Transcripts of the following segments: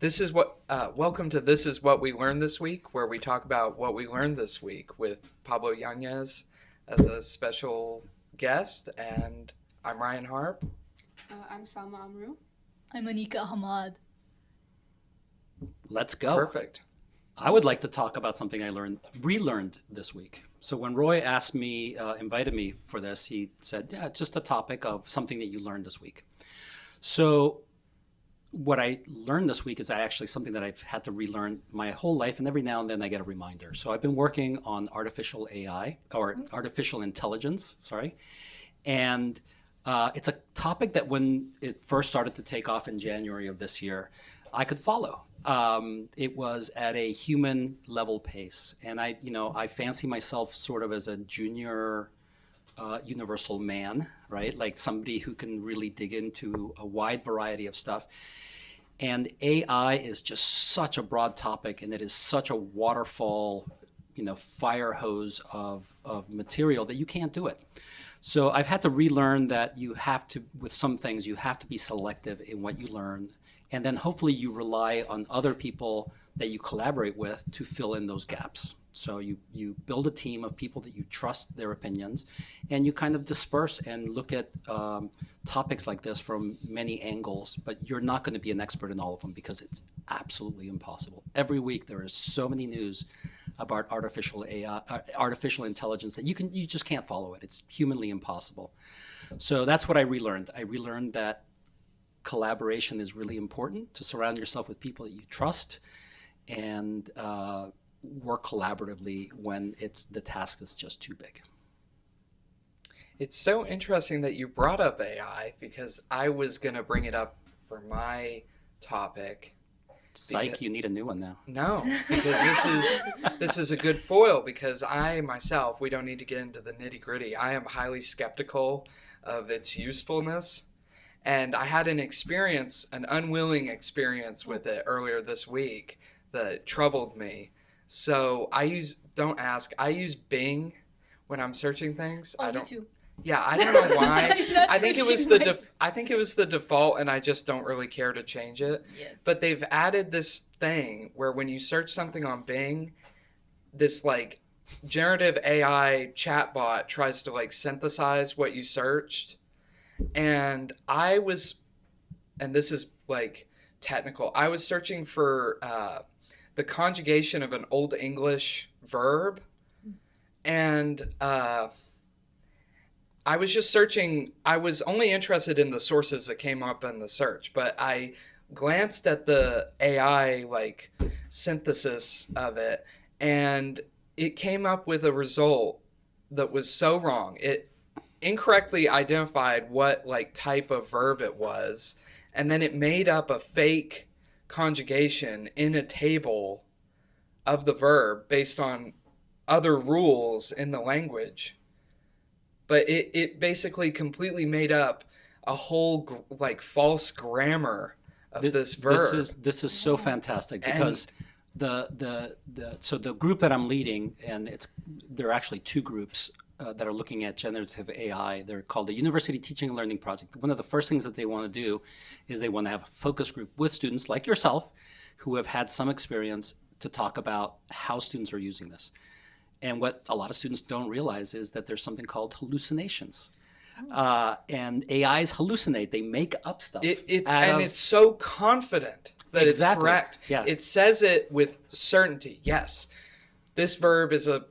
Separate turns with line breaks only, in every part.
Welcome to This Is What We Learned This Week, where we talk about what we learned this week with Pablo Yanez as a special guest, and I'm Ryan Harp.
I'm Salma Amru.
I'm Anika Ahmad.
Let's go.
Perfect.
I would like to talk about something I relearned this week. So when Roy invited me for this, he said, yeah, it's just a topic of something that you learned this week. So what I learned this week is actually something that I've had to relearn my whole life, and every now and then I get a reminder. So I've been working on artificial AI, or artificial intelligence, and it's a topic that when it first started to take off in January of this year, I could follow. It was at a human level pace, and I fancy myself sort of as a junior universal man, right? Like somebody who can really dig into a wide variety of stuff. And AI is just such a broad topic, and it is such a waterfall, fire hose of material that you can't do it. So I've had to relearn that with some things, you have to be selective in what you learn. And then hopefully you rely on other people that you collaborate with to fill in those gaps. So you build a team of people that you trust their opinions, and you kind of disperse and look at topics like this from many angles, but you're not going to be an expert in all of them because it's absolutely impossible. Every week there is so many news about artificial AI, artificial intelligence that you just can't follow it. It's humanly impossible. So that's what I relearned. I relearned that collaboration is really important, to surround yourself with people that you trust and work collaboratively when the task is just too big.
It's so interesting that you brought up AI, because I was going to bring it up for my topic.
Psych, you need a new one now.
No, because this is a good foil, because I myself, we don't need to get into the nitty gritty. I am highly skeptical of its usefulness. And I had an unwilling experience with it earlier this week that troubled me. So I use Bing when I'm searching things.
Me too.
Yeah, I don't know why. I think it was the default, and I just don't really care to change it.
Yeah.
But they've added this thing where when you search something on Bing, this like generative AI chatbot tries to like synthesize what you searched. And this is like technical, I was searching for the conjugation of an Old English verb, and I was just searching. I was only interested in the sources that came up in the search, but I glanced at the AI like synthesis of it, and it came up with a result that was so wrong. It incorrectly identified what like type of verb it was, and then it made up a fake conjugation in a table of the verb based on other rules in the language. But it basically completely made up a whole like false grammar of this verb.
This is so fantastic, because so the group that I'm leading, and there are actually two groups that are looking at generative AI. They're called the University Teaching and Learning Project. One of the first things that they want to do is they want to have a focus group with students like yourself who have had some experience to talk about how students are using this. And what a lot of students don't realize is that there's something called hallucinations. And AIs hallucinate. They make up stuff.
It's so confident that it's correct.
Yeah.
It says it with certainty. Yes, this verb is a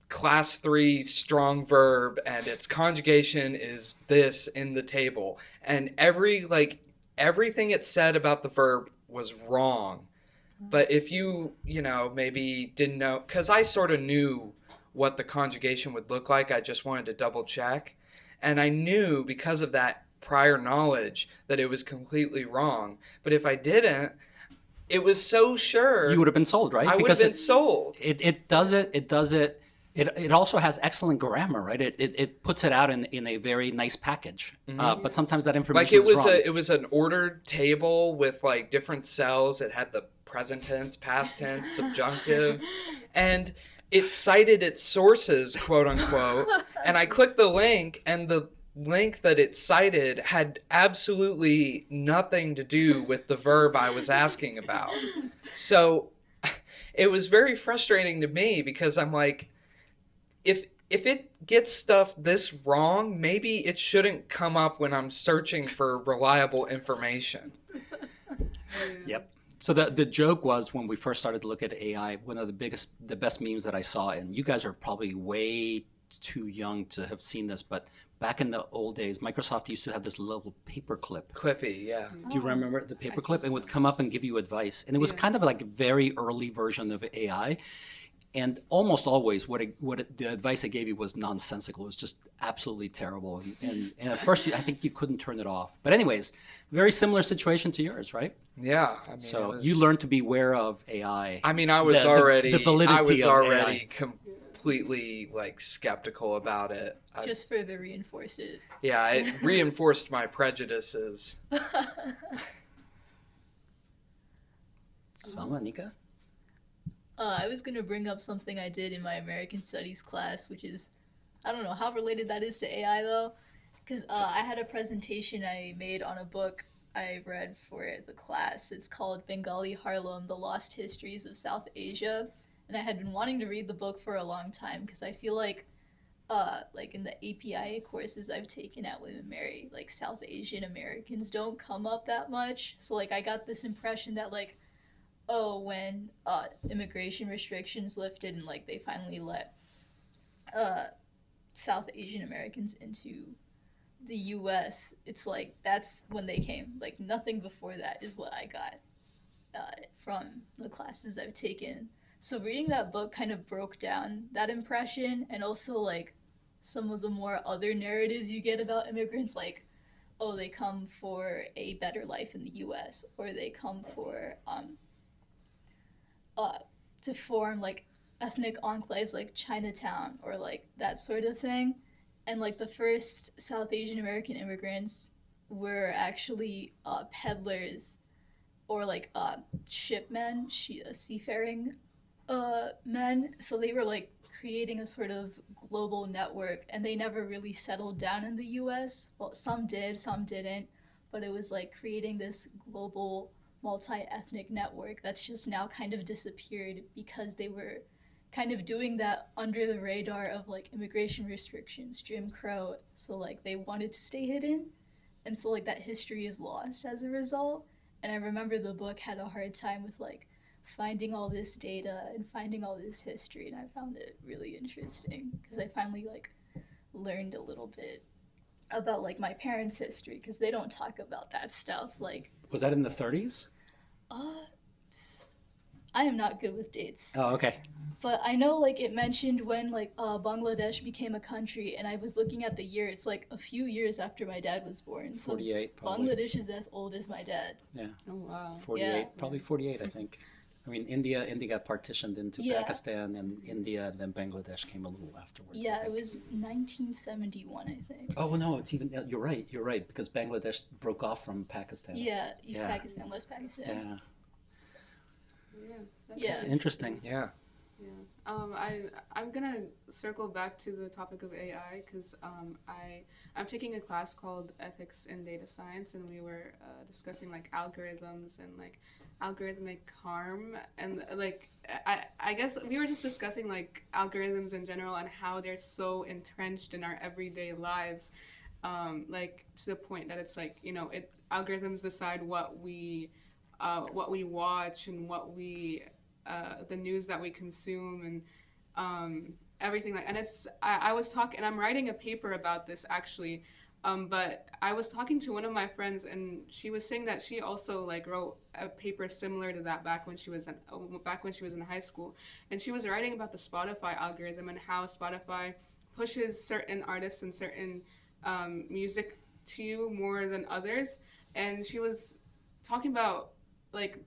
class 3 strong verb, and its conjugation is this in the table. And everything it said about the verb was wrong. But if you maybe didn't know, because I sort of knew what the conjugation would look like, I just wanted to double check. And I knew because of that prior knowledge that it was completely wrong. But if I didn't, it was so sure.
You would have been sold, right?
I would have been sold.
It does it. It also has excellent grammar, right? It puts it out in a very nice package. But sometimes that information is wrong.
It was an ordered table with like different cells. It had the present tense, past tense, subjunctive, and it cited its sources, quote unquote. And I clicked the link, and link that it cited had absolutely nothing to do with the verb I was asking about. So it was very frustrating to me because I'm like, if it gets stuff this wrong, maybe it shouldn't come up when I'm searching for reliable information.
Yep. So the joke was when we first started to look at AI, one of the best memes that I saw, and you guys are probably way too young to have seen this, but back in the old days, Microsoft used to have this little paper clip.
Clippy, yeah.
Do you remember the paper clip? It would come up and give you advice. And it was kind of like a very early version of AI. And almost always the advice I gave you was nonsensical. It was just absolutely terrible. And at first, I think you couldn't turn it off. But anyways, very similar situation to yours, right?
Yeah. I mean,
So you learned to be aware of AI.
I mean, I was
the
already
validity of AI.
completely like skeptical about it.
Just further reinforced it.
Yeah, it reinforced my prejudices.
Salma, Nika?
I was going to bring up something I did in my American Studies class, which is, I don't know how related that is to AI though, because I had a presentation I made on a book I read for the class. It's called Bengali Harlem, The Lost Histories of South Asia. And I had been wanting to read the book for a long time because I feel like in the APIA courses I've taken at Women Marry, like South Asian Americans don't come up that much. So like I got this impression that like, oh, when immigration restrictions lifted and like they finally let South Asian Americans into the US, it's like that's when they came. Like nothing before that is what I got from the classes I've taken. So reading that book kind of broke down that impression, and also like some of the more other narratives you get about immigrants, like, oh, they come for a better life in the US, or they come for to form like ethnic enclaves like Chinatown or like that sort of thing. And like the first South Asian American immigrants were actually peddlers or like shipmen, seafaring men. So they were like creating a sort of global network, and they never really settled down in the US. Well, some did, some didn't, but it was like creating this global multi-ethnic network that's just now kind of disappeared because they were kind of doing that under the radar of like immigration restrictions, Jim Crow. So like they wanted to stay hidden, and so like that history is lost as a result. And I remember the book had a hard time with like finding all this data and finding all this history, and I found it really interesting because I finally like learned a little bit about like my parents' history, because they don't talk about that stuff. Like,
Was that in the 30s?
I am not good with dates,
Oh, okay.
but I know like it mentioned when like Bangladesh became a country, and I was looking at the year. It's like a few years after my dad was born. So
48, probably.
Bangladesh is as old as my dad.
Yeah,
Oh wow.
48,
Yeah.
probably 48, I think. I mean, India got partitioned into
Yeah.
Pakistan and India, and then Bangladesh came a little afterwards. I
Yeah, it
think.
was 1971, I think.
Oh no, it's even. You're right, because Bangladesh broke off from Pakistan.
Yeah, East
Yeah.
Pakistan, West Pakistan.
Yeah,
Yeah. That's
Yeah.
it's interesting.
Yeah.
Yeah. I'm gonna circle back to the topic of AI because I'm taking a class called Ethics in Data Science, and we were discussing like algorithms and like algorithmic harm, and like I guess we were just discussing like algorithms in general and how they're so entrenched in our everyday lives, like to the point that it's like, you know, algorithms decide what we watch and what we the news that we consume, and everything like. And I was talking, and I'm writing a paper about this actually, but I was talking to one of my friends, and she was saying that she also like wrote a paper similar to that back when she was in high school, and she was writing about the Spotify algorithm and how Spotify pushes certain artists and certain music to you more than others. And she was talking about like,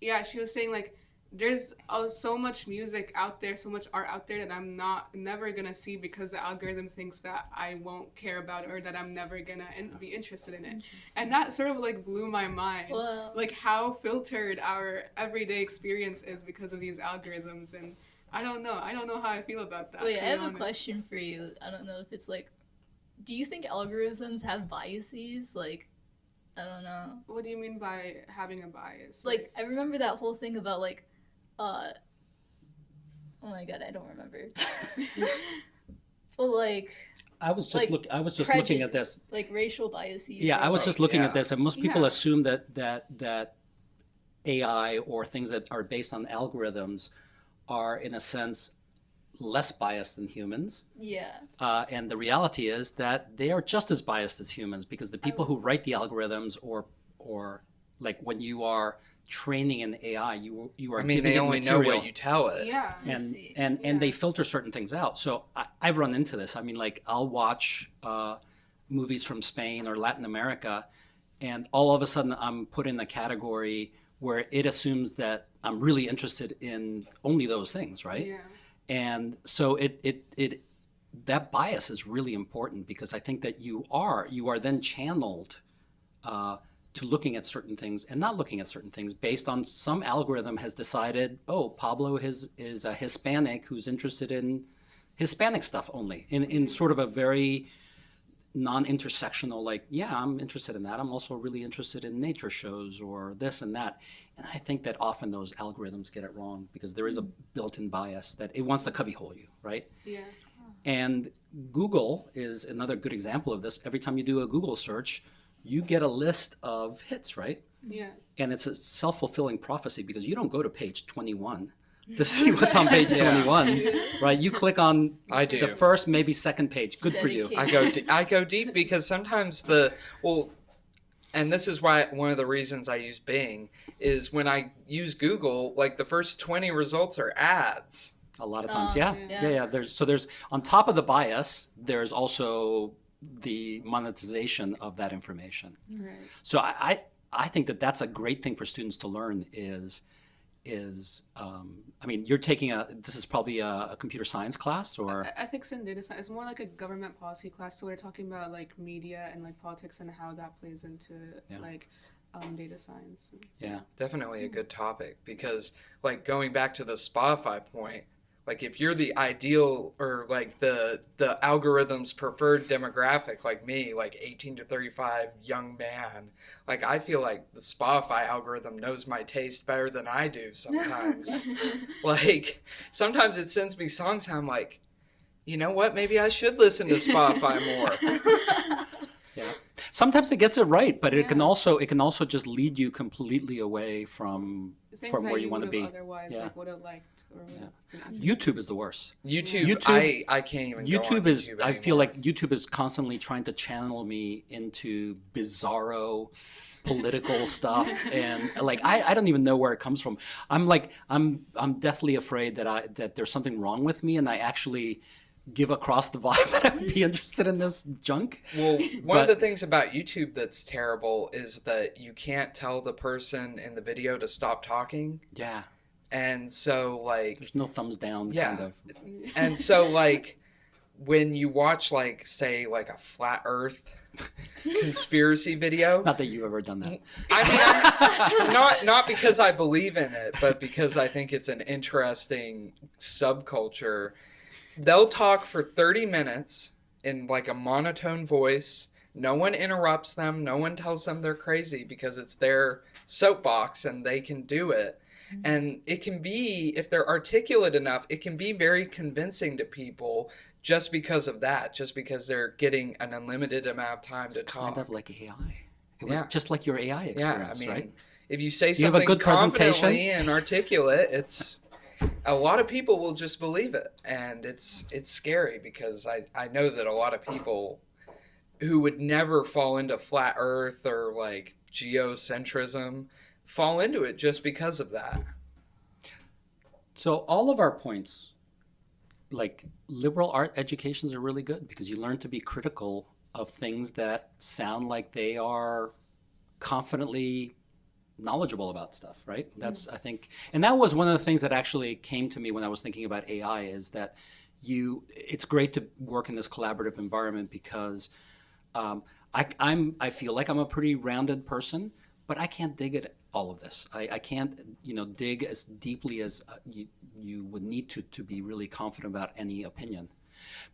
yeah, she was saying like there's so much music out there, so much art out there that I'm never gonna see because the algorithm thinks that I won't care about it or that I'm never gonna be interested in it. And that sort of like blew my mind.
Wow.
Like how filtered our everyday experience is because of these algorithms. And I don't know how I feel about that.
Wait,
to
I
be
have a
honest.
question for you. I don't know if it's like do you think algorithms have biases? Like, I don't know.
What do you mean by having a bias?
Like, I remember that whole thing about like, uh, oh my god, I don't remember. But like,
I was just
like
I was just looking at this.
like racial biases.
Yeah, I was
Oh,
just looking
yeah.
at this, and most people
Yeah.
assume that AI or things that are based on algorithms are, in a sense, less biased than humans.
Yeah.
And the reality is that they are just as biased as humans, because the people who write the algorithms, or like when you are training an AI, you are
I mean,
giving
they
it
only know
material.
what you tell it.
yeah.
I see.
And
Yeah.
they filter certain things out. So I've run into this. I mean, like, I'll watch movies from Spain or Latin America, and all of a sudden I'm put in a category where it assumes that I'm really interested in only those things, right?
Yeah.
And so it that bias is really important, because I think that you are then channeled to looking at certain things and not looking at certain things based on some algorithm has decided, oh, Pablo is a Hispanic who's interested in Hispanic stuff only, in sort of a very non-intersectional, like, yeah, I'm interested in that. I'm also really interested in nature shows or this and that. And I think that often those algorithms get it wrong, because there is a built-in bias that it wants to cubbyhole you, right?
Yeah.
And Google is another good example of this. Every time you do a Google search, you get a list of hits, right?
Yeah.
And it's a self-fulfilling prophecy, because you don't go to page 21 to see what's on page
Yeah.
21, right? You click on
I do.
the first, maybe second page. Good for you.
Dedicated.
I go deep because sometimes and this is why one of the reasons I use Bing is when I use Google, like the first 20 results are ads.
A lot of times,
Oh,
yeah.
yeah.
Yeah. There's on top of the bias, there's also the monetization of that information.
Right.
So I think that that's a great thing for students to learn is I mean, you're taking this is probably a computer science class, or
Ethics and data science. It's more like a government policy class. So we're talking about like media and like politics and how that plays into
Yeah.
like data science.
yeah.
Definitely a good topic because, like, going back to the Spotify point, like if you're the ideal or like the algorithm's preferred demographic, like me, like 18 to 35 young man, like I feel like the Spotify algorithm knows my taste better than I do sometimes. Like sometimes it sends me songs and I'm like, you know what, maybe I should listen to Spotify more.
Yeah. Sometimes it gets it right, but it can
Yeah.
also just lead you completely away from
Things
where
that
you want to
would've
be.
Otherwise,
Yeah.
like would have liked or would have been interested.
YouTube is the worst.
YouTube,
YouTube-
I can't even go on
YouTube is
YouTube
I feel
anymore.
like YouTube is constantly trying to channel me into bizarro political stuff, and like I don't even know where it comes from. I'm deathly afraid that there's something wrong with me, and I actually give across the vibe that I would be interested in this junk.
Well, one of
But-
the things about YouTube that's terrible is that you can't tell the person in the video to stop talking.
Yeah.
And so, like,
There's no thumbs down
Yeah.
kind of.
and so, like, when you watch, like, say, like a flat earth conspiracy video,
Not that you've ever done that.
I mean, not because I believe in it, but because I think it's an interesting subculture. They'll talk for 30 minutes in like a monotone voice. No one interrupts them. No one tells them they're crazy because it's their soapbox and they can do it. And it can be, if they're articulate enough, it can be very convincing to people just because of that, just because they're getting an unlimited amount of time to talk.
Kind of like AI. It was
Yeah.
just like your AI
Yeah,
experience,
I mean,
right?
if you say
You have a
something
good presentation?
confidently and articulate, it's a lot of people will just believe it, and it's scary because I know that a lot of people who would never fall into flat Earth or like geocentrism fall into it just because of that.
So all of our points, like liberal art educations, are really good because you learn to be critical of things that sound like they are confidently knowledgeable about stuff, right? That's, I think, and that was one of the things that actually came to me when I was thinking about AI, is that it's great to work in this collaborative environment because I feel like I'm a pretty rounded person, but I can't dig at all of this. I can't, dig as deeply as you would need to be really confident about any opinion.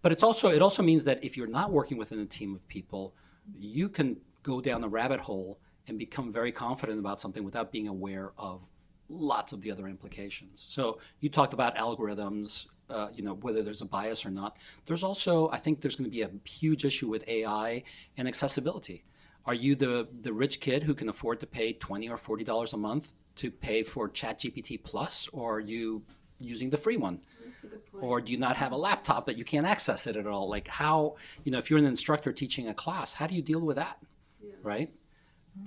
But it also means that if you're not working within a team of people, you can go down a rabbit hole and become very confident about something without being aware of lots of the other implications. So you talked about algorithms, whether there's a bias or not. There's also, I think there's going to be a huge issue with AI and accessibility. Are you the rich kid who can afford to pay $20 or $40 a month to pay for ChatGPT Plus, or are you using the free one?
That's a good point.
Or do you not have a laptop that you can't access it at all? Like how, if you're an instructor teaching a class, how do you deal with that?
Yeah.
Right?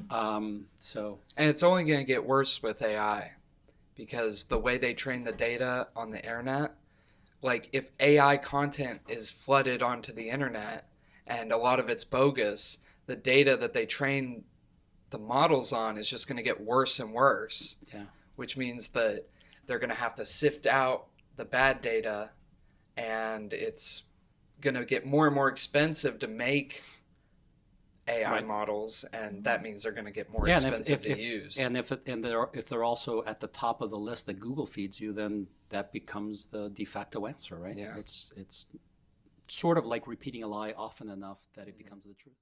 And it's only going to get worse with AI, because the way they train the data on the internet, like if AI content is flooded onto the internet and a lot of it's bogus, the data that they train the models on is just going to get worse and worse.
Yeah.
Which means that they're going to have to sift out the bad data, and it's going to get more and more expensive to make AI models, and that means they're going to get more expensive to use.
And if they're also at the top of the list that Google feeds you, then that becomes the de facto answer, right?
Yeah.
It's sort of like repeating a lie often enough that it becomes the truth.